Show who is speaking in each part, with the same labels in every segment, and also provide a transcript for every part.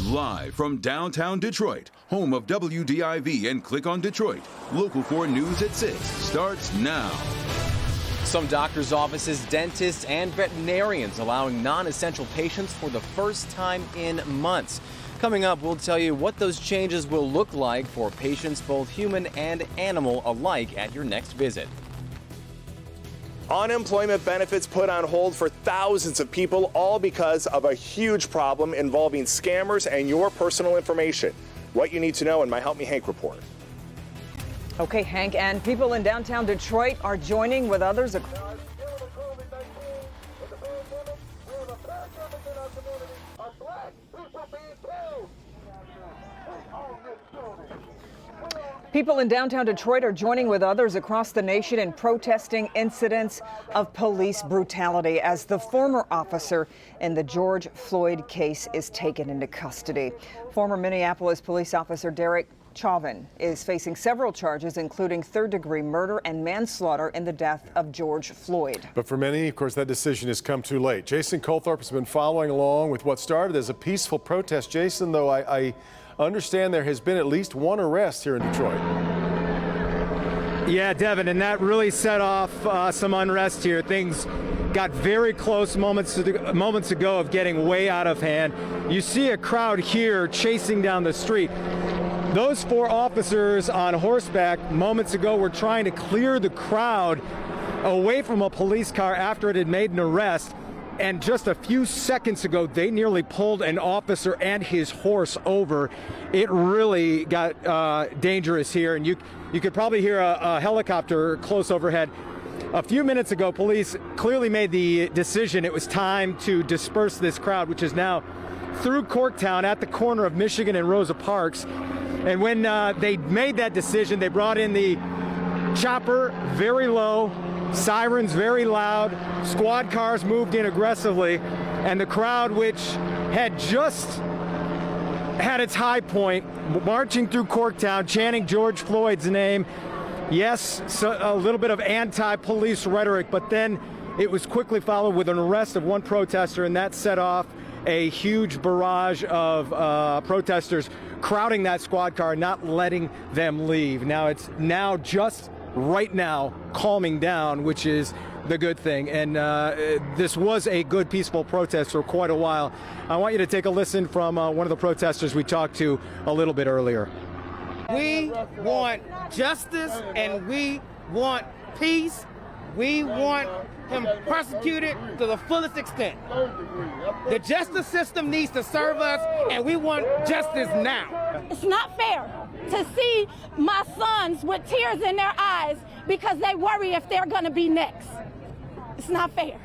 Speaker 1: Live from downtown Detroit, home of WDIV and Click on Detroit, Local 4 News at 6 starts now.
Speaker 2: Some doctors' offices, dentists, and veterinarians allowing non-essential patients for the first time in months. Coming up, we'll tell you what those changes will look like for patients, both human and animal alike, at your next visit.
Speaker 3: Unemployment benefits put on hold for thousands of people, all because of a huge problem involving scammers and your personal information. What you need to know in my Help Me Hank report.
Speaker 4: Okay, Hank, and people in downtown Detroit are joining with others across. People in downtown Detroit are joining with others across the nation in protesting incidents of police brutality as the former officer in the George Floyd case is taken into custody. Former Minneapolis police officer Derek Chauvin is facing several charges, including third-degree murder and manslaughter in the death of George Floyd.
Speaker 5: But for many, of course, that decision has come too late. Jason Colthorpe has been following along with what started as a peaceful protest. Jason, though, I understand there has been at least one arrest here in Detroit.
Speaker 6: Yeah, Devin, and that really set off some unrest here. Things got very close moments ago of getting way out of hand. You see a crowd here chasing down the street. Those four officers on horseback moments ago were trying to clear the crowd away from a police car after it had made an arrest. And just a few seconds ago, they nearly pulled an officer and his horse over. It really got dangerous here, and you could probably hear a helicopter close overhead. A few minutes ago, police clearly made the decision it was time to disperse this crowd, which is now through Corktown at the corner of Michigan and Rosa Parks. And when they made that decision, they brought in the chopper very low, sirens very loud, squad cars moved in aggressively, and the crowd, which had just had its high point, marching through Corktown, chanting George Floyd's name. Yes, so a little bit of anti-police rhetoric, but then it was quickly followed with an arrest of one protester, and that set off a huge barrage of protesters crowding that squad car, not letting them leave. Now it's just right now calming down, which is the good thing. And this was a good peaceful protest for quite a while. I want you to take a listen from one of the protesters we talked to a little bit earlier.
Speaker 7: We want justice and we want peace. We want him prosecuted to the fullest extent. The justice system needs to serve us, and we want justice now.
Speaker 8: It's not fair to see my sons with tears in their eyes because they worry if they're going to be next. It's not fair.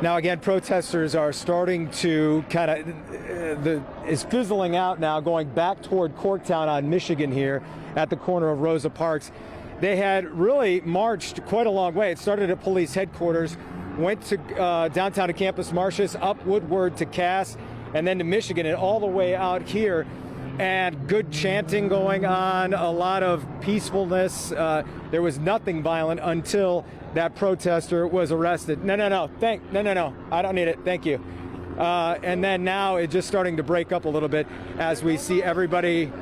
Speaker 6: Now again, protesters are starting to kind of, is fizzling out now, going back toward Corktown on Michigan here at the corner of Rosa Parks. They had really marched quite a long way. It started at police headquarters, went to downtown to Campus Martius, up Woodward to Cass, and then to Michigan, and all the way out here. And good chanting going on, a lot of peacefulness. There was nothing violent until that protester was arrested. No, I don't need it, thank you. And then now it's just starting to break up a little bit as we see everybody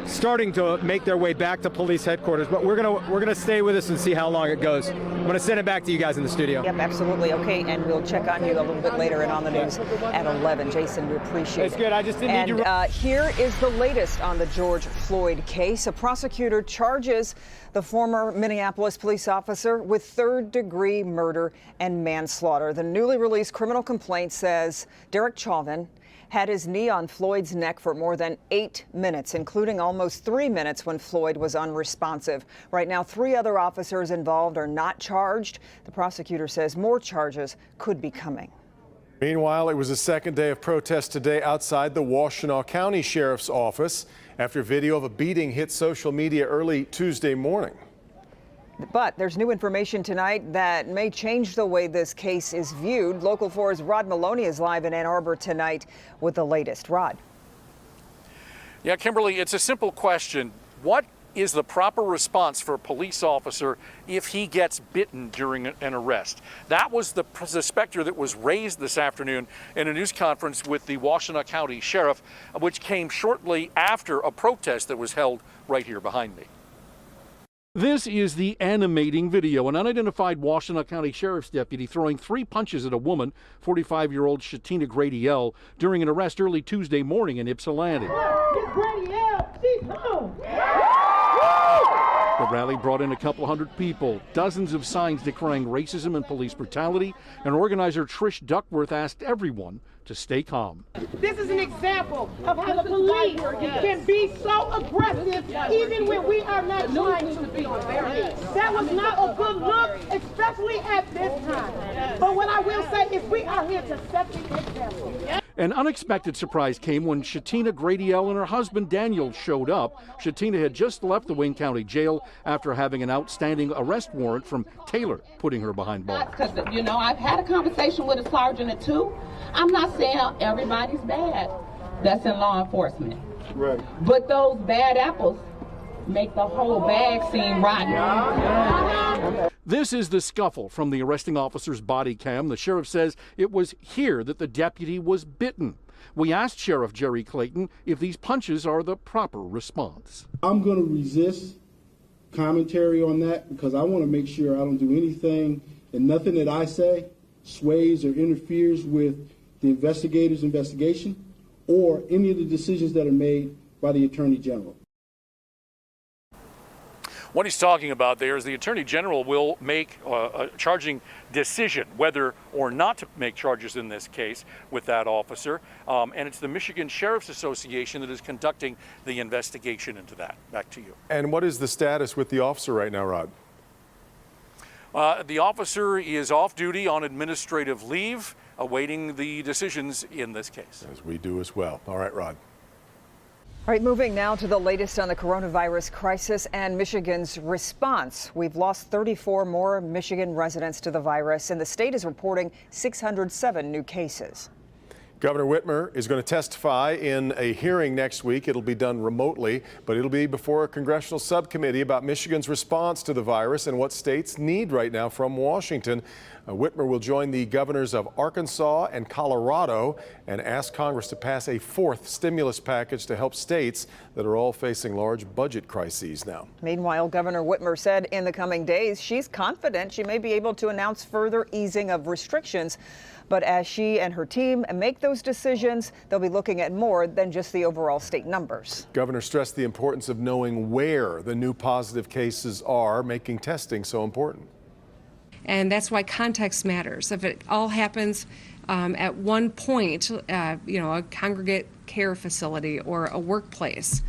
Speaker 6: starting to make their way back to police headquarters. But we're gonna stay with us and see how long it goes. I'm gonna send it back to you guys in the studio.
Speaker 4: Yep, absolutely. Okay, and we'll check on you a little bit later and on the news at 11. Jason, we appreciate it.
Speaker 6: It's good. I just didn't need you.
Speaker 4: Here is the latest on the George Floyd case. A prosecutor charges the former Minneapolis police officer with third-degree murder and manslaughter. The newly released criminal complaint says Derek Chauvin had his knee on Floyd's neck for more than 8 minutes, including almost 3 minutes when Floyd was unresponsive. Right now, 3 other officers involved are not charged. The prosecutor says more charges could be coming.
Speaker 5: Meanwhile, it was the second day of protest today outside the Washtenaw County Sheriff's Office after video of a beating hit social media early Tuesday morning.
Speaker 4: But there's new information tonight that may change the way this case is viewed. Local 4's Rod Moloney is live in Ann Arbor tonight with the latest. Rod.
Speaker 9: Yeah, Kimberly, it's a simple question. What is the proper response for a police officer if he gets bitten during an arrest? That was the specter that was raised this afternoon in a news conference with the Washtenaw County Sheriff, which came shortly after a protest that was held right here behind me.
Speaker 10: This is the animating video. An unidentified Washtenaw County Sheriff's deputy throwing 3 punches at a woman, 45-year-old Shatina Grady-L, during an arrest early Tuesday morning in Ypsilanti.
Speaker 7: Grady-L, she's home.
Speaker 10: The rally brought in a couple hundred people, dozens of signs decrying racism and police brutality, and organizer Trish Duckworth asked everyone to stay calm.
Speaker 7: This is an example of how the police can be so aggressive even when we are not trying to be. That was not a good look, especially at this time. But what I will say is we are here to set the example.
Speaker 10: An unexpected surprise came when Shatina Grady-L and her husband Daniel showed up. Shatina had just left the Wayne County Jail after having an outstanding arrest warrant from Taylor putting her behind bars.
Speaker 11: Because, you know, I've had a conversation with a sergeant or two. I'm not saying everybody's bad that's in law enforcement. Right. But those bad apples make the whole bag seem rotten.
Speaker 10: This is the scuffle from the arresting officer's body cam. The sheriff says it was here that the deputy was bitten. We asked Sheriff Jerry Clayton if these punches are the proper response.
Speaker 12: I'm going to resist commentary on that because I want to make sure I don't do anything and nothing that I say sways or interferes with the investigator's investigation or any of the decisions that are made by the Attorney General.
Speaker 9: What he's talking about there is the Attorney General will make a charging decision whether or not to make charges in this case with that officer. And it's the Michigan Sheriff's Association that is conducting the investigation into that. Back to you.
Speaker 5: And what is the status with the officer right now, Rod?
Speaker 9: The officer is off duty on administrative leave, awaiting the decisions in this case.
Speaker 5: As we do as well. All right, Rod.
Speaker 4: All right, moving now to the latest on the coronavirus crisis and Michigan's response. We've lost 34 more Michigan residents to the virus, and the state is reporting 607 new cases.
Speaker 5: Governor Whitmer is going to testify in a hearing next week. It'll be done remotely, but it'll be before a congressional subcommittee about Michigan's response to the virus and what states need right now from Washington. Whitmer will join the governors of Arkansas and Colorado and ask Congress to pass a 4th stimulus package to help states that are all facing large budget crises now.
Speaker 4: Meanwhile, Governor Whitmer said in the coming days she's confident she may be able to announce further easing of restrictions. But as she and her team make those decisions, they'll be looking at more than just the overall state numbers.
Speaker 5: Governor stressed the importance of knowing where the new positive cases are, making testing so important.
Speaker 13: And that's why context matters. If it all happens at one point, a congregate care facility or a workplace,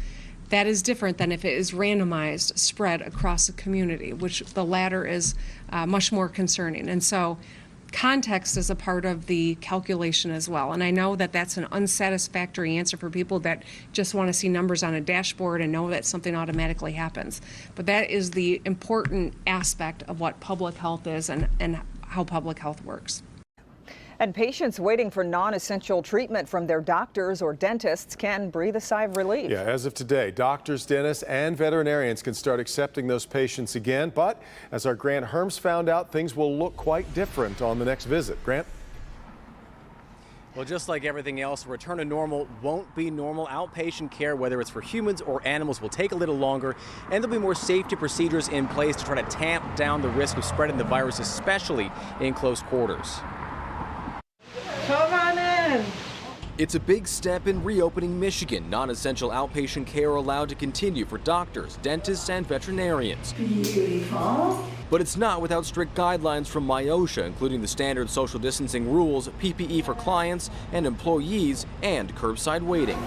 Speaker 13: that is different than if it is randomized, spread across the community, which the latter is much more concerning. And so context is a part of the calculation as well. And I know that that's an unsatisfactory answer for people that just want to see numbers on a dashboard and know that something automatically happens. But that is the important aspect of what public health is and how public health works.
Speaker 4: And patients waiting for non-essential treatment from their doctors or dentists can breathe a sigh of relief.
Speaker 5: Yeah, as of today, doctors, dentists, and veterinarians can start accepting those patients again. But as our Grant Herms found out, things will look quite different on the next visit. Grant?
Speaker 2: Well, just like everything else, return to normal won't be normal. Outpatient care, whether it's for humans or animals, will take a little longer, and there'll be more safety procedures in place to try to tamp down the risk of spreading the virus, especially in close quarters.
Speaker 7: Come on in.
Speaker 2: It's a big step in reopening Michigan. Non-essential outpatient care are allowed to continue for doctors, dentists, and veterinarians.
Speaker 14: Beautiful.
Speaker 2: But it's not without strict guidelines from MIOSHA, including the standard social distancing rules, PPE for clients and employees, and curbside waiting.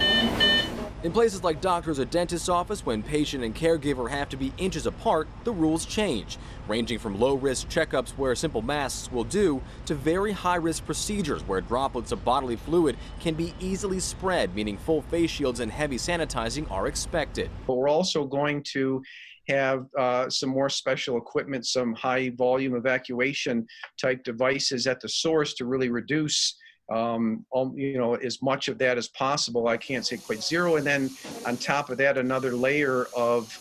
Speaker 2: In places like doctor's or dentist's office, when patient and caregiver have to be inches apart, the rules change, ranging from low-risk checkups where simple masks will do to very high-risk procedures where droplets of bodily fluid can be easily spread, meaning full face shields and heavy sanitizing are expected.
Speaker 15: But we're also going to have some more special equipment, some high-volume evacuation type devices at the source to really reduce as much of that as possible. I can't say quite zero. And then on top of that, another layer of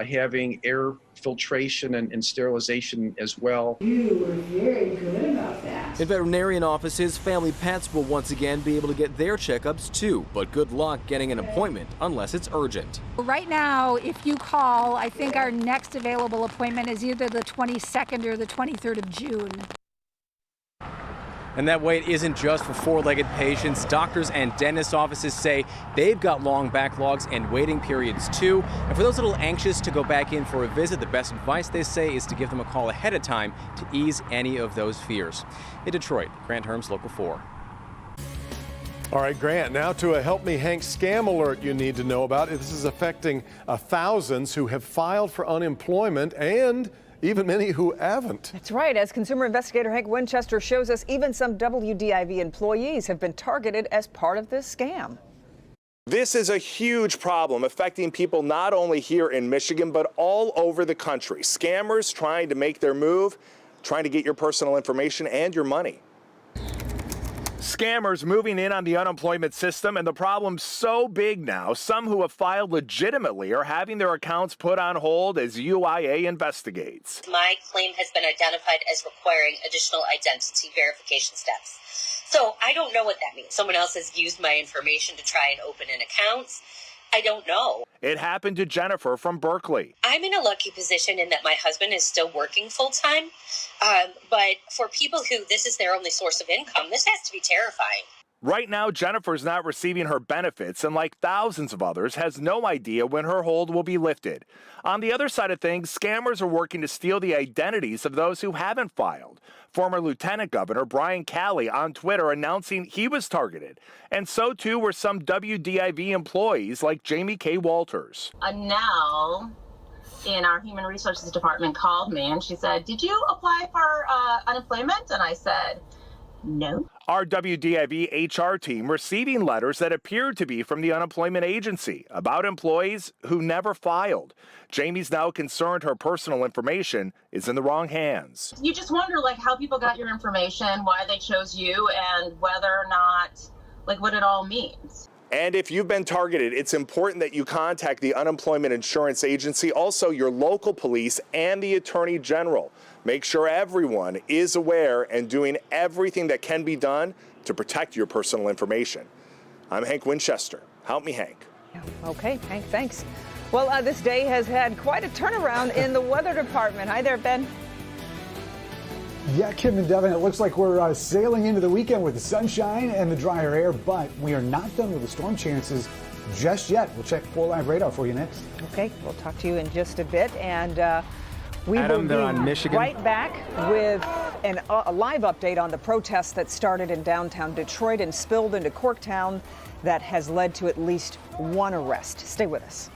Speaker 15: having air filtration and sterilization as well.
Speaker 14: You were very good about that.
Speaker 2: In veterinarian offices, family pets will once again be able to get their checkups too, but good luck getting an appointment unless it's urgent.
Speaker 16: Right now, if you call, I think our next available appointment is either the 22nd or the 23rd of June.
Speaker 2: And that wait isn't just for four-legged patients. Doctors and dentist offices say they've got long backlogs and waiting periods too. And for those a little anxious to go back in for a visit, the best advice they say is to give them a call ahead of time to ease any of those fears. In Detroit, Grant Herms, Local 4.
Speaker 5: All right, Grant, now to a Help Me Hank scam alert you need to know about. This is affecting thousands who have filed for unemployment and even many who haven't.
Speaker 4: That's right. As consumer investigator Hank Winchester shows us, even some WDIV employees have been targeted as part of this scam.
Speaker 3: This is a huge problem affecting people not only here in Michigan, but all over the country. Scammers trying to make their move, trying to get your personal information and your money. Scammers moving in on the unemployment system, and the problem's so big now, some who have filed legitimately are having their accounts put on hold as UIA investigates.
Speaker 17: My claim has been identified as requiring additional identity verification steps. So I don't know what that means. Someone else has used my information to try and open an account. I don't know.
Speaker 3: It happened to Jennifer from Berkeley.
Speaker 17: I'm in a lucky position in that my husband is still working full time. But for people who this is their only source of income, this has to be terrifying.
Speaker 3: Right now, Jennifer's not receiving her benefits and, like thousands of others, has no idea when her hold will be lifted. On the other side of things, scammers are working to steal the identities of those who haven't filed. Former Lieutenant Governor Brian Calley on Twitter announcing he was targeted. And so too were some WDIV employees like Jamie K. Walters.
Speaker 11: Nell in our Human Resources Department called me and she said, "Did you apply for unemployment?" And I said, "No."
Speaker 3: Our WDIV HR team receiving letters that appeared to be from the unemployment agency about employees who never filed. Jamie's now concerned her personal information is in the wrong hands.
Speaker 11: You just wonder how people got your information, why they chose you, and whether or not, what it all means.
Speaker 3: And if you've been targeted, it's important that you contact the Unemployment Insurance Agency, also your local police and the Attorney General. Make sure everyone is aware and doing everything that can be done to protect your personal information. I'm Hank Winchester. Help me, Hank.
Speaker 4: Okay, Hank, thanks. Well, this day has had quite a turnaround in the weather department. Hi there, Ben.
Speaker 18: Yeah, Kim and Devin, it looks like we're sailing into the weekend with the sunshine and the drier air, but we are not done with the storm chances just yet. We'll check 4 Live radar for you next.
Speaker 4: Okay, we'll talk to you in just a bit, and we
Speaker 6: Adam,
Speaker 4: will
Speaker 6: on
Speaker 4: be
Speaker 6: Michigan.
Speaker 4: right back with a live update on the protests that started in downtown Detroit and spilled into Corktown that has led to at least 1 arrest. Stay with us.